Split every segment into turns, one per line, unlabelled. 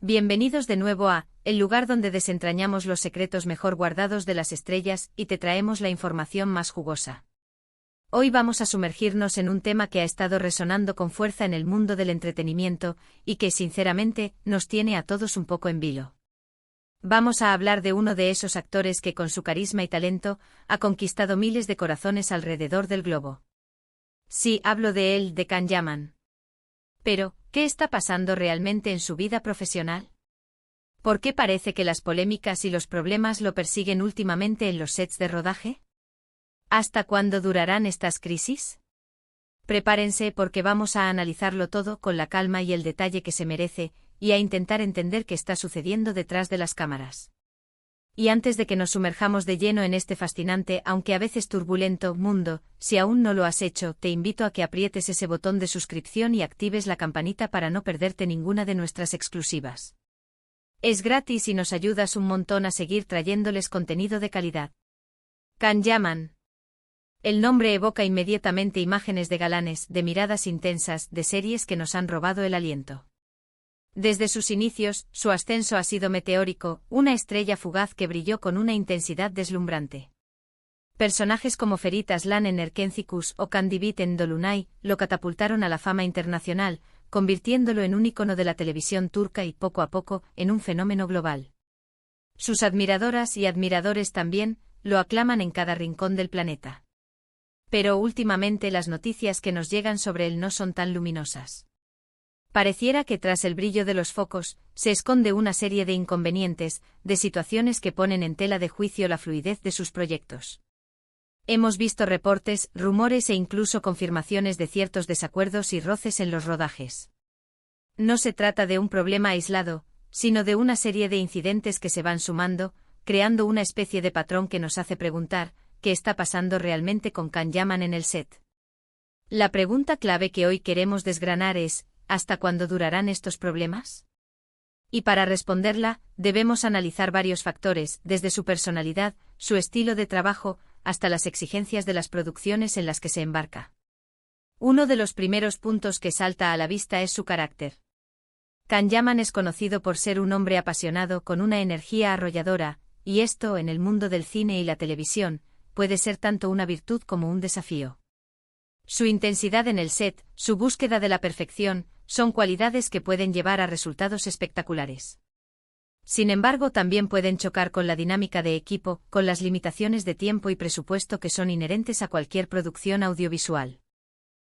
Bienvenidos de nuevo a el lugar donde desentrañamos los secretos mejor guardados de las estrellas y te traemos la información más jugosa. Hoy vamos a sumergirnos en un tema que ha estado resonando con fuerza en el mundo del entretenimiento y que, sinceramente, nos tiene a todos un poco en vilo. Vamos a hablar de uno de esos actores que, con su carisma y talento, ha conquistado miles de corazones alrededor del globo. Sí, hablo de él, de Can Yaman. Pero, ¿qué está pasando realmente en su vida profesional? ¿Por qué parece que las polémicas y los problemas lo persiguen últimamente en los sets de rodaje? ¿Hasta cuándo durarán estas crisis? Prepárense porque vamos a analizarlo todo con la calma y el detalle que se merece, y a intentar entender qué está sucediendo detrás de las cámaras. Y antes de que nos sumerjamos de lleno en este fascinante, aunque a veces turbulento, mundo, si aún no lo has hecho, te invito a que aprietes ese botón de suscripción y actives la campanita para no perderte ninguna de nuestras exclusivas. Es gratis y nos ayudas un montón a seguir trayéndoles contenido de calidad. Can Yaman. El nombre evoca inmediatamente imágenes de galanes, de miradas intensas, de series que nos han robado el aliento. Desde sus inicios, su ascenso ha sido meteórico, una estrella fugaz que brilló con una intensidad deslumbrante. Personajes como Ferit Aslan en Erkencikus o Candivit en Dolunay lo catapultaron a la fama internacional, convirtiéndolo en un ícono de la televisión turca y, poco a poco, en un fenómeno global. Sus admiradoras y admiradores también lo aclaman en cada rincón del planeta. Pero últimamente las noticias que nos llegan sobre él no son tan luminosas. Pareciera que tras el brillo de los focos, se esconde una serie de inconvenientes, de situaciones que ponen en tela de juicio la fluidez de sus proyectos. Hemos visto reportes, rumores e incluso confirmaciones de ciertos desacuerdos y roces en los rodajes. No se trata de un problema aislado, sino de una serie de incidentes que se van sumando, creando una especie de patrón que nos hace preguntar, ¿qué está pasando realmente con Can Yaman en el set? La pregunta clave que hoy queremos desgranar es, ¿hasta cuándo durarán estos problemas? Y para responderla, debemos analizar varios factores, desde su personalidad, su estilo de trabajo, hasta las exigencias de las producciones en las que se embarca. Uno de los primeros puntos que salta a la vista es su carácter. Can Yaman es conocido por ser un hombre apasionado con una energía arrolladora, y esto, en el mundo del cine y la televisión, puede ser tanto una virtud como un desafío. Su intensidad en el set, su búsqueda de la perfección, son cualidades que pueden llevar a resultados espectaculares. Sin embargo, también pueden chocar con la dinámica de equipo, con las limitaciones de tiempo y presupuesto que son inherentes a cualquier producción audiovisual.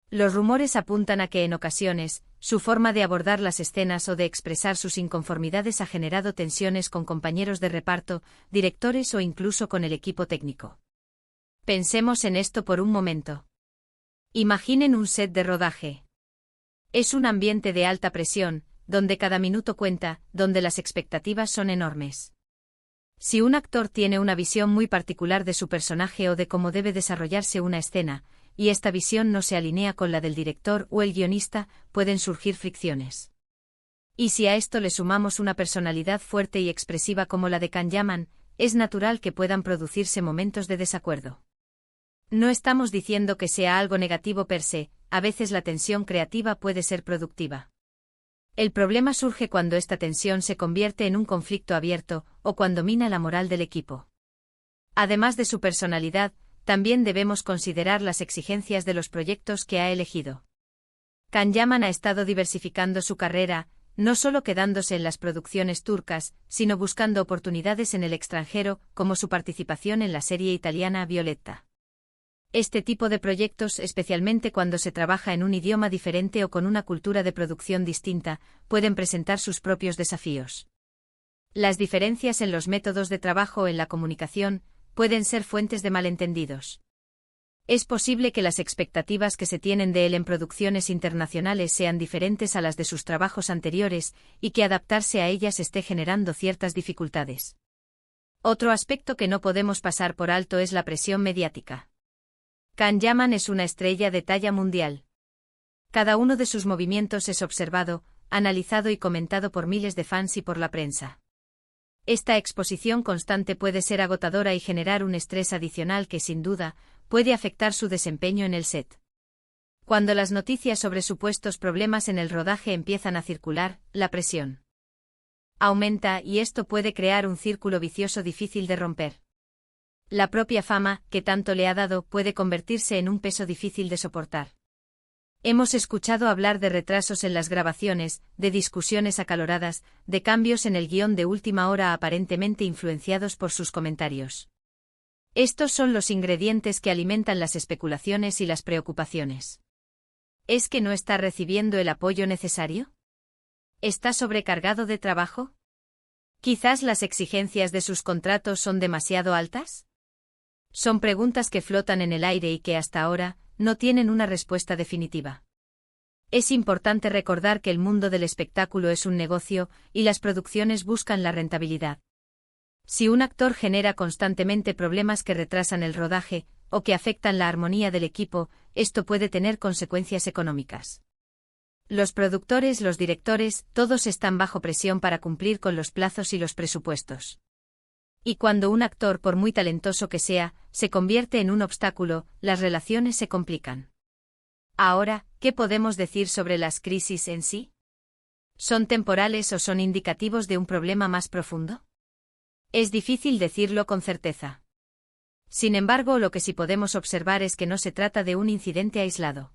Los rumores apuntan a que en ocasiones, su forma de abordar las escenas o de expresar sus inconformidades ha generado tensiones con compañeros de reparto, directores o incluso con el equipo técnico. Pensemos en esto por un momento. Imaginen un set de rodaje. Es un ambiente de alta presión, donde cada minuto cuenta, donde las expectativas son enormes. Si un actor tiene una visión muy particular de su personaje o de cómo debe desarrollarse una escena, y esta visión no se alinea con la del director o el guionista, pueden surgir fricciones. Y si a esto le sumamos una personalidad fuerte y expresiva como la de Can Yaman, es natural que puedan producirse momentos de desacuerdo. No estamos diciendo que sea algo negativo per se, a veces la tensión creativa puede ser productiva. El problema surge cuando esta tensión se convierte en un conflicto abierto, o cuando mina la moral del equipo. Además de su personalidad, también debemos considerar las exigencias de los proyectos que ha elegido. Can Yaman ha estado diversificando su carrera, no solo quedándose en las producciones turcas, sino buscando oportunidades en el extranjero, como su participación en la serie italiana Violetta. Este tipo de proyectos, especialmente cuando se trabaja en un idioma diferente o con una cultura de producción distinta, pueden presentar sus propios desafíos. Las diferencias en los métodos de trabajo o en la comunicación pueden ser fuentes de malentendidos. Es posible que las expectativas que se tienen de él en producciones internacionales sean diferentes a las de sus trabajos anteriores y que adaptarse a ellas esté generando ciertas dificultades. Otro aspecto que no podemos pasar por alto es la presión mediática. Can Yaman es una estrella de talla mundial. Cada uno de sus movimientos es observado, analizado y comentado por miles de fans y por la prensa. Esta exposición constante puede ser agotadora y generar un estrés adicional que, sin duda, puede afectar su desempeño en el set. Cuando las noticias sobre supuestos problemas en el rodaje empiezan a circular, la presión aumenta y esto puede crear un círculo vicioso difícil de romper. La propia fama, que tanto le ha dado, puede convertirse en un peso difícil de soportar. Hemos escuchado hablar de retrasos en las grabaciones, de discusiones acaloradas, de cambios en el guión de última hora aparentemente influenciados por sus comentarios. Estos son los ingredientes que alimentan las especulaciones y las preocupaciones. ¿Es que no está recibiendo el apoyo necesario? ¿Está sobrecargado de trabajo? ¿Quizás las exigencias de sus contratos son demasiado altas? Son preguntas que flotan en el aire y que hasta ahora no tienen una respuesta definitiva. Es importante recordar que el mundo del espectáculo es un negocio y las producciones buscan la rentabilidad. Si un actor genera constantemente problemas que retrasan el rodaje o que afectan la armonía del equipo, esto puede tener consecuencias económicas. Los productores, los directores, todos están bajo presión para cumplir con los plazos y los presupuestos. Y cuando un actor, por muy talentoso que sea, se convierte en un obstáculo, las relaciones se complican. Ahora, ¿qué podemos decir sobre las crisis en sí? ¿Son temporales o son indicativos de un problema más profundo? Es difícil decirlo con certeza. Sin embargo, lo que sí podemos observar es que no se trata de un incidente aislado.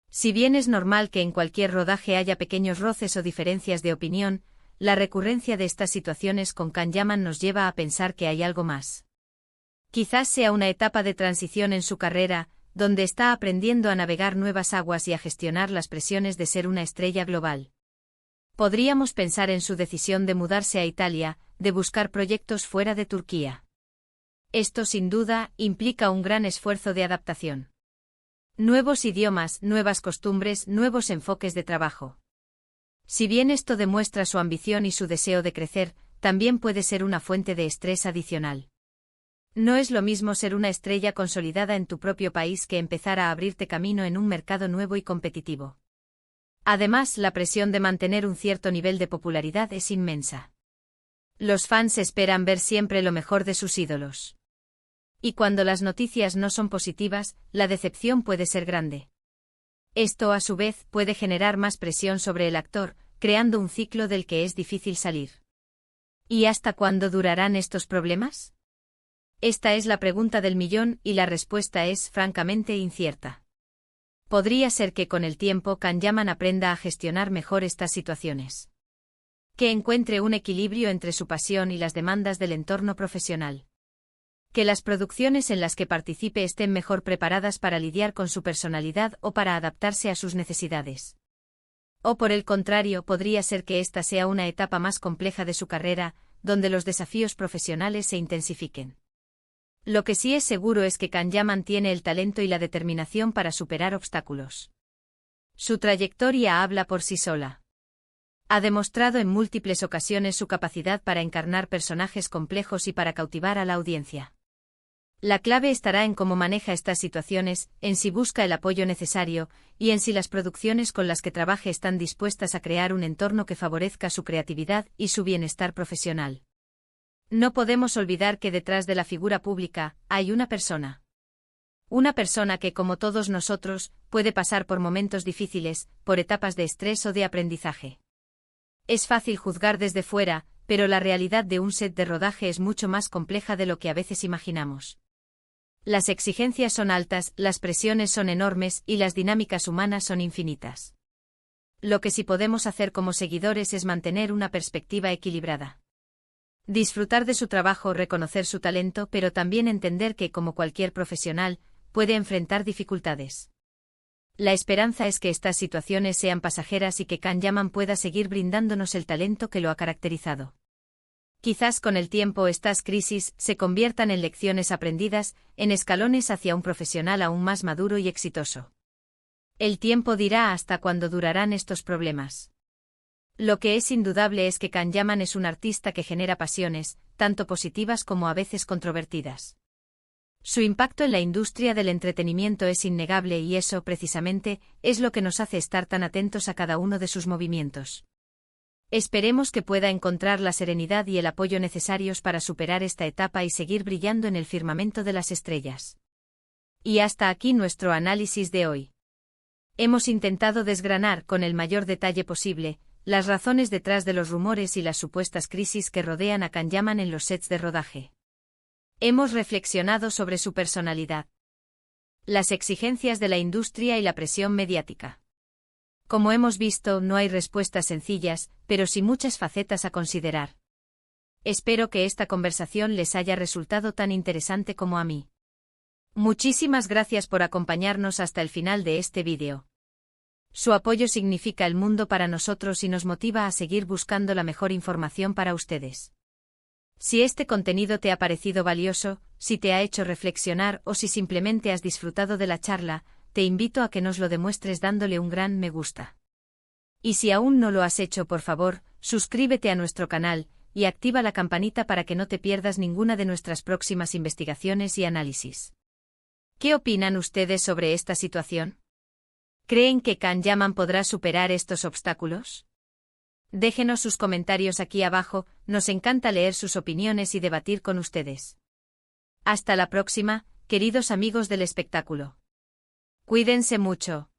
Si bien es normal que en cualquier rodaje haya pequeños roces o diferencias de opinión, la recurrencia de estas situaciones con Can Yaman nos lleva a pensar que hay algo más. Quizás sea una etapa de transición en su carrera, donde está aprendiendo a navegar nuevas aguas y a gestionar las presiones de ser una estrella global. Podríamos pensar en su decisión de mudarse a Italia, de buscar proyectos fuera de Turquía. Esto sin duda implica un gran esfuerzo de adaptación. Nuevos idiomas, nuevas costumbres, nuevos enfoques de trabajo. Si bien esto demuestra su ambición y su deseo de crecer, también puede ser una fuente de estrés adicional. No es lo mismo ser una estrella consolidada en tu propio país que empezar a abrirte camino en un mercado nuevo y competitivo. Además, la presión de mantener un cierto nivel de popularidad es inmensa. Los fans esperan ver siempre lo mejor de sus ídolos. Y cuando las noticias no son positivas, la decepción puede ser grande. Esto, a su vez, puede generar más presión sobre el actor, creando un ciclo del que es difícil salir. ¿Y hasta cuándo durarán estos problemas? Esta es la pregunta del millón y la respuesta es francamente incierta. Podría ser que con el tiempo Can Yaman aprenda a gestionar mejor estas situaciones. Que encuentre un equilibrio entre su pasión y las demandas del entorno profesional. Que las producciones en las que participe estén mejor preparadas para lidiar con su personalidad o para adaptarse a sus necesidades. O por el contrario, podría ser que esta sea una etapa más compleja de su carrera, donde los desafíos profesionales se intensifiquen. Lo que sí es seguro es que Can Yaman tiene el talento y la determinación para superar obstáculos. Su trayectoria habla por sí sola. Ha demostrado en múltiples ocasiones su capacidad para encarnar personajes complejos y para cautivar a la audiencia. La clave estará en cómo maneja estas situaciones, en si busca el apoyo necesario, y en si las producciones con las que trabaje están dispuestas a crear un entorno que favorezca su creatividad y su bienestar profesional. No podemos olvidar que detrás de la figura pública hay una persona. Una persona que, como todos nosotros, puede pasar por momentos difíciles, por etapas de estrés o de aprendizaje. Es fácil juzgar desde fuera, pero la realidad de un set de rodaje es mucho más compleja de lo que a veces imaginamos. Las exigencias son altas, las presiones son enormes y las dinámicas humanas son infinitas. Lo que sí podemos hacer como seguidores es mantener una perspectiva equilibrada. Disfrutar de su trabajo, reconocer su talento, pero también entender que, como cualquier profesional, puede enfrentar dificultades. La esperanza es que estas situaciones sean pasajeras y que Can Yaman pueda seguir brindándonos el talento que lo ha caracterizado. Quizás con el tiempo estas crisis se conviertan en lecciones aprendidas, en escalones hacia un profesional aún más maduro y exitoso. El tiempo dirá hasta cuándo durarán estos problemas. Lo que es indudable es que Can Yaman es un artista que genera pasiones, tanto positivas como a veces controvertidas. Su impacto en la industria del entretenimiento es innegable y eso, precisamente, es lo que nos hace estar tan atentos a cada uno de sus movimientos. Esperemos que pueda encontrar la serenidad y el apoyo necesarios para superar esta etapa y seguir brillando en el firmamento de las estrellas. Y hasta aquí nuestro análisis de hoy. Hemos intentado desgranar con el mayor detalle posible las razones detrás de los rumores y las supuestas crisis que rodean a Kanyaman en los sets de rodaje. Hemos reflexionado sobre su personalidad, las exigencias de la industria y la presión mediática. Como hemos visto, no hay respuestas sencillas, pero sí muchas facetas a considerar. Espero que esta conversación les haya resultado tan interesante como a mí. Muchísimas gracias por acompañarnos hasta el final de este vídeo. Su apoyo significa el mundo para nosotros y nos motiva a seguir buscando la mejor información para ustedes. Si este contenido te ha parecido valioso, si te ha hecho reflexionar o si simplemente has disfrutado de la charla, te invito a que nos lo demuestres dándole un gran me gusta. Y si aún no lo has hecho, por favor, suscríbete a nuestro canal y activa la campanita para que no te pierdas ninguna de nuestras próximas investigaciones y análisis. ¿Qué opinan ustedes sobre esta situación? ¿Creen que Kanyaman podrá superar estos obstáculos? Déjenos sus comentarios aquí abajo, nos encanta leer sus opiniones y debatir con ustedes. Hasta la próxima, queridos amigos del espectáculo. Cuídense mucho.